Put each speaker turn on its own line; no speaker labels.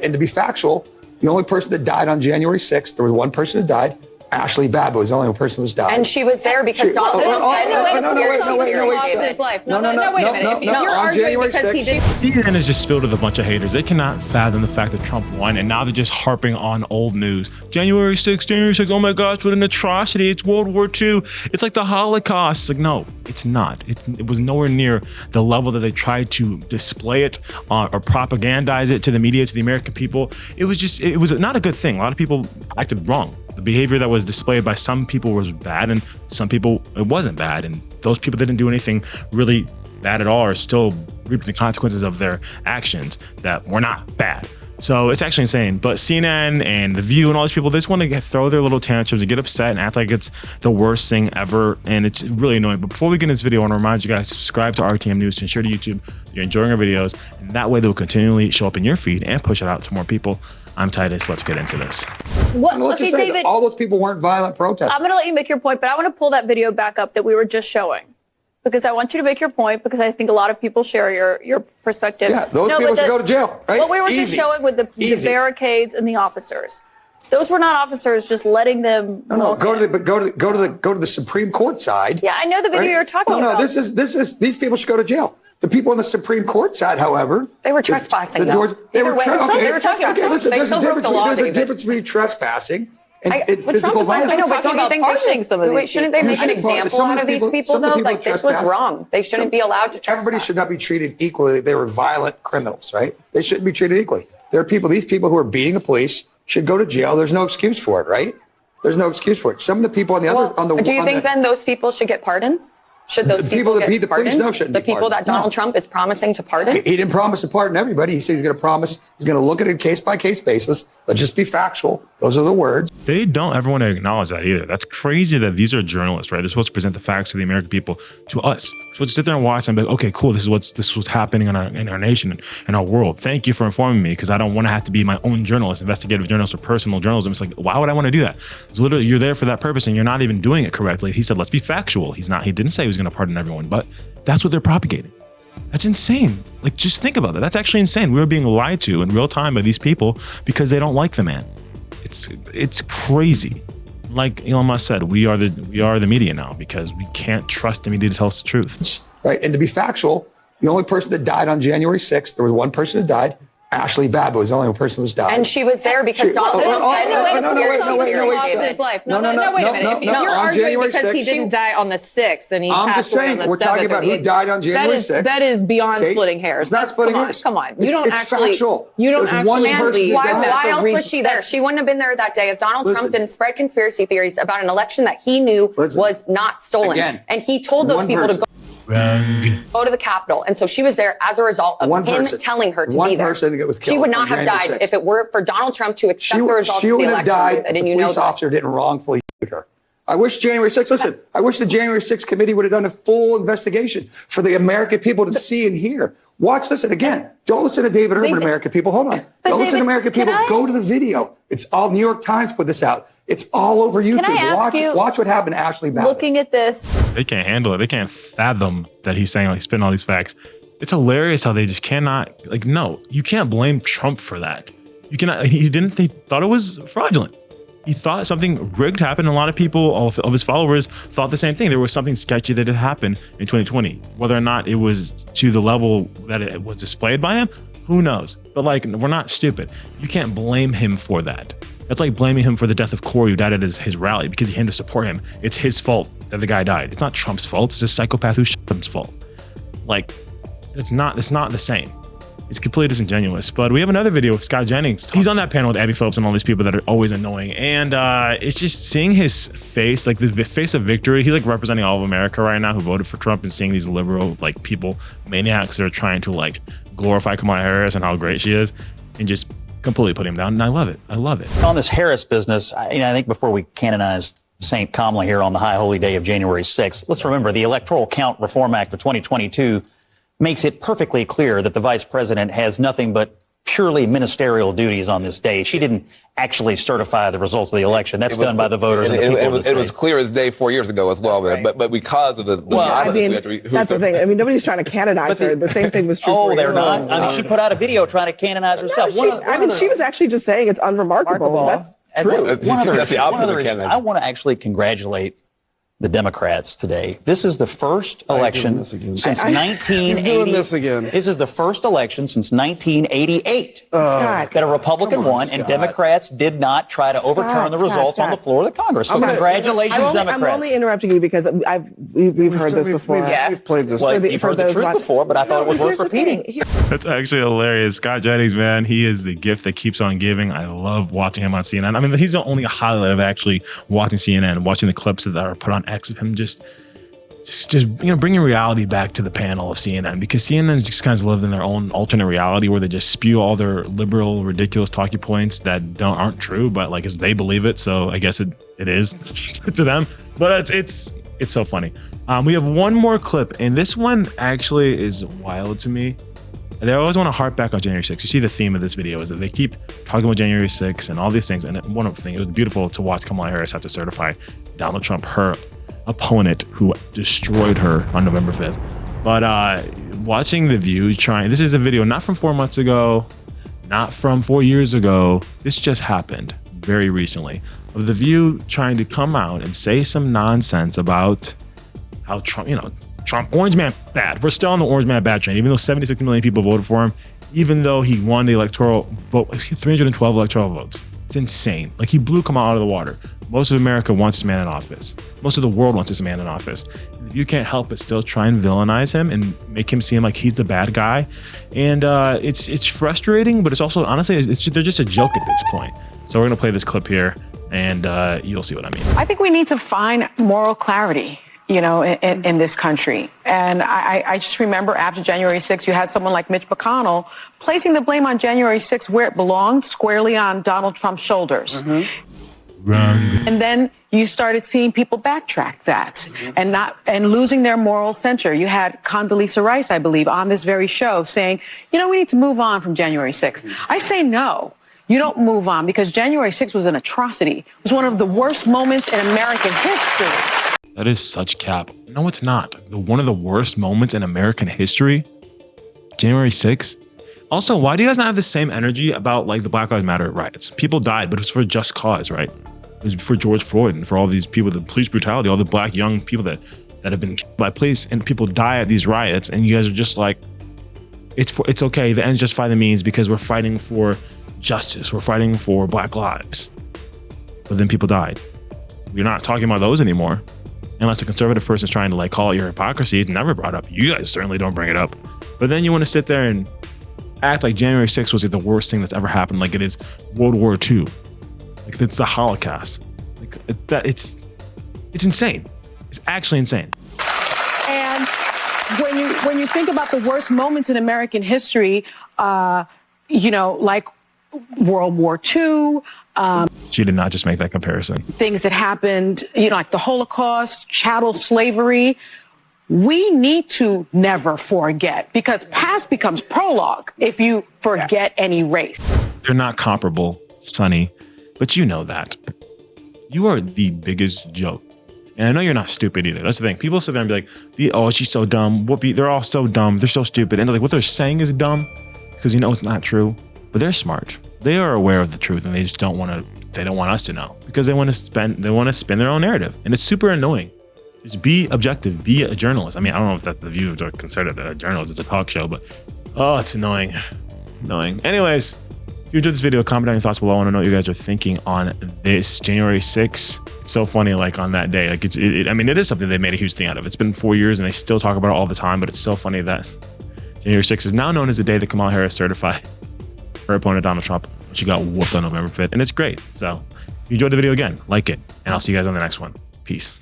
And to be factual, the only person that died on January 6th, there was one person that died. Ashli Babbitt was the only person who was died.
And she was there because Donald Trump
lost
his life.
No, wait a minute. You're arguing because he did.
CNN is just filled with a bunch of haters. They cannot fathom the fact that Trump won, and now they're just harping on old news. January 6th, oh my gosh, what an atrocity. It's World War II. It's like the Holocaust. It's like, no, it's not. It was nowhere near the level that they tried to display it or propagandize it to the media, to the American people. It was not a good thing. A lot of people acted wrong. The behavior that was displayed by some people was bad, and some people it wasn't bad. And those people that didn't do anything really bad at all are still reaping the consequences of their actions that were not bad. So it's actually insane. But CNN and The View and all these people, they just want to throw their little tantrums and get upset and act like it's the worst thing ever. And it's really annoying. But before we get into this video, I want to remind you guys to subscribe to RTM News, to ensure to YouTube that you're enjoying our videos. And that way they'll continually show up in your feed and push it out to more people. I'm Titus. Let's get into this.
Let's just say David, all those people weren't violent protesters.
I'm going to let you make your point, but I want to pull that video back up that we were just showing, because I want you to make your point, because I think a lot of people share your perspective.
Yeah, those people should go to jail, right?
What we were just showing with the barricades and the officers. Those were not officers just letting them.
Go to the Supreme Court side.
Yeah, I know the video you're talking about.
No, these people should go to jail. The people on the Supreme Court side, however,
they were trespassing.
They were
trespassing.
Listen, there's a difference between trespassing and physical violence.
I know, but don't you think shouldn't they make an example out of these people though? Like, this was wrong. They shouldn't be allowed to trespass.
Everybody should not be treated equally. They were violent criminals, right? They shouldn't be treated equally. These people who are beating the police should go to jail. There's no excuse for it, right? There's no excuse for it. Some of the people
do you think then those people should get pardons? Should those people that beat the police? No, shouldn't be pardoned. The people that Donald Trump is promising to pardon?
He didn't promise to pardon everybody. He said he's going to look at it case by case basis. Let's just be factual. Those are the words.
They don't ever want to acknowledge that either. That's crazy that these are journalists, right? They're supposed to present the facts to the American people, to us. They're supposed to sit there and watch and be like, okay, cool. This is what's happening in our nation and our world. Thank you for informing me, because I don't want to have to be my own journalist, investigative journalist, or personal journalism. It's like, why would I want to do that? It's literally, you're there for that purpose and you're not even doing it correctly. He said, let's be factual. He didn't say he was going to pardon everyone, but that's what they're propagating. That's insane. Like, just think about that. That's actually insane. We were being lied to in real time by these people because they don't like the man. It's crazy. Like Elon Musk said, we are the media now, because we can't trust the media to tell us the truth.
Right. And to be factual, the only person that died on January 6th, there was one person that died. Ashli Babbitt was the only person who was died.
And she was there because Donald Trump
lost his life. No, wait a minute. You're arguing because he didn't die on the 6th and he passed away on the 7th.
We're talking about who died on January 6th.
That is beyond splitting hairs.
It's not splitting hairs.
Come on.
You don't actually.
Why else was she there? She wouldn't have been there that day if Donald Trump didn't spread conspiracy theories about an election that he knew was not stolen. And he told those people to go to the Capitol. And so she was there as a result of him telling her to be there. She would not have died if it were for Donald Trump to accept the results of the election. She would have died if the police officer didn't wrongfully shoot her.
I wish January 6th, I wish the January 6th committee would have done a full investigation for the American people to see and hear. Watch this. And again, don't listen to David Urban, American people. Hold on. Don't listen to American people. Go to the video. It's all New York Times put this out. It's all over YouTube. Watch what happened to Ashli Babbitt.
Looking at this.
They can't handle it. They can't fathom that he's saying, like, spitting all these facts. It's hilarious how they just cannot, like, no, you can't blame Trump for that. You cannot, he thought it was fraudulent. He thought something rigged happened. A lot of people of his followers thought the same thing. There was something sketchy that had happened in 2020. Whether or not it was to the level that it was displayed by him, who knows? But, like, we're not stupid. You can't blame him for that. That's like blaming him for the death of Corey, who died at his rally because he had to support him. It's his fault that the guy died. It's not Trump's fault. It's a psychopath who shot him's fault. Like, it's not the same. It's completely disingenuous. But we have another video with Scott Jennings. He's on that panel with Abby Phillips and all these people that are always annoying. And it's just seeing his face, like the face of victory. He's like representing all of America right now who voted for Trump, and seeing these liberal, like, people, maniacs that are trying to, like, glorify Kamala Harris and how great she is, and just completely put him down. And I love it. I love it.
On this Harris business, I think before we canonize St. Kamala here on the high holy day of January 6th, let's remember the Electoral Count Reform Act of 2022 makes it perfectly clear that the vice president has nothing but purely ministerial duties on this day. She didn't actually certify the results of the election. That's done by the voters. And
it was clear as day 4 years ago as well. Right. But because of the
I mean, that's the thing. I mean, nobody's trying to canonize her. The same thing was true.
Oh, they're not. I mean, she put out a video trying to canonize herself.
She was actually just saying it's unremarkable. That's true.
That's the opposite of canonizing.
I want to actually congratulate the Democrats today. This is the first election since 1980.
He's doing this again.
This is the first election since 1988 that a Republican won, and Democrats did not try to overturn the results on the floor of the Congress. So congratulations, Democrats.
I'm only interrupting you because we've heard this before.
We've played this. Well, you've heard the truth before, but I thought it was worth repeating.
That's actually hilarious. Scott Jennings, man, he is the gift that keeps on giving. I love watching him on CNN. I mean, he's the only highlight of actually watching CNN, watching the clips that are put on X of him just bringing reality back to the panel of CNN, because CNN just kind of live in their own alternate reality where they just spew all their liberal, ridiculous talking points that aren't true, but like they believe it. So I guess it is to them, but it's so funny. We have one more clip, and this one actually is wild to me. They always want to harp back on January 6th. You see the theme of this video is that they keep talking about January 6th and all these things. And one of the things, it was beautiful to watch Kamala Harris have to certify Donald Trump, her opponent who destroyed her on November 5th. But watching The View this is a video not from 4 months ago, not from 4 years ago. This just happened very recently of The View trying to come out and say some nonsense about how Trump, Trump, orange man bad. We're still on the orange man bad train, even though 76 million people voted for him, even though he won the electoral vote, 312 electoral votes. It's insane. Like, he blew Kamala out of the water. Most of America wants this man in office. Most of the world wants this man in office. You can't help but still try and villainize him and make him seem like he's the bad guy. And it's frustrating, but it's also, honestly, they're just a joke at this point. So we're gonna play this clip here, and you'll see what I mean.
I think we need to find moral clarity, in this country. And I just remember after January 6th, you had someone like Mitch McConnell placing the blame on January 6th where it belonged, squarely on Donald Trump's shoulders.
Mm-hmm. Wrong.
And then you started seeing people backtrack that and losing their moral center. You had Condoleezza Rice, I believe, on this very show saying, we need to move on from January 6th. I say no. You don't move on, because January 6th was an atrocity. It was one of the worst moments in American history.
That is such cap. No, it's not. One of the worst moments in American history? January 6th? Also, why do you guys not have the same energy about like the Black Lives Matter riots? People died, but it was for a just cause, right? It was for George Floyd and for all these people, the police brutality, all the black young people that have been killed by police, and people die at these riots, and you guys are just like, it's okay, the ends justify the means because we're fighting for justice, we're fighting for black lives. But then people died. We're not talking about those anymore. Unless a conservative person is trying to like call it your hypocrisy, it's never brought up. You guys certainly don't bring it up. But then you want to sit there and act like January 6th was the worst thing that's ever happened, like it is World War II. Like it's the Holocaust. Like it's insane. It's actually insane.
And when you think about the worst moments in American history, like World War II.
She did not just make that comparison.
Things that happened, like the Holocaust, chattel slavery. We need to never forget, because past becomes prologue if you forget any race.
They're not comparable, Sonny, but you know that. You are the biggest joke. And I know you're not stupid either. That's the thing. People sit there and be like, she's so dumb. Whoopi, they're all so dumb. They're so stupid. And like what they're saying is dumb because it's not true. But they're smart. They are aware of the truth, and they just don't want us to know because they want to spin their own narrative. And it's super annoying. Just be objective, be a journalist. I mean, I don't know if that The View are considered a journalist. It's a talk show, but it's annoying. Anyways, if you enjoyed this video, comment down your thoughts below. I want to know what you guys are thinking on this January 6th. It's so funny, like on that day, like it is something they made a huge thing out of. It's been 4 years and they still talk about it all the time, but it's so funny that January 6th is now known as the day that Kamala Harris certified her opponent, Donald Trump. She got whooped on November 5th, and it's great. So if you enjoyed the video, again, like it, and I'll see you guys on the next one. Peace.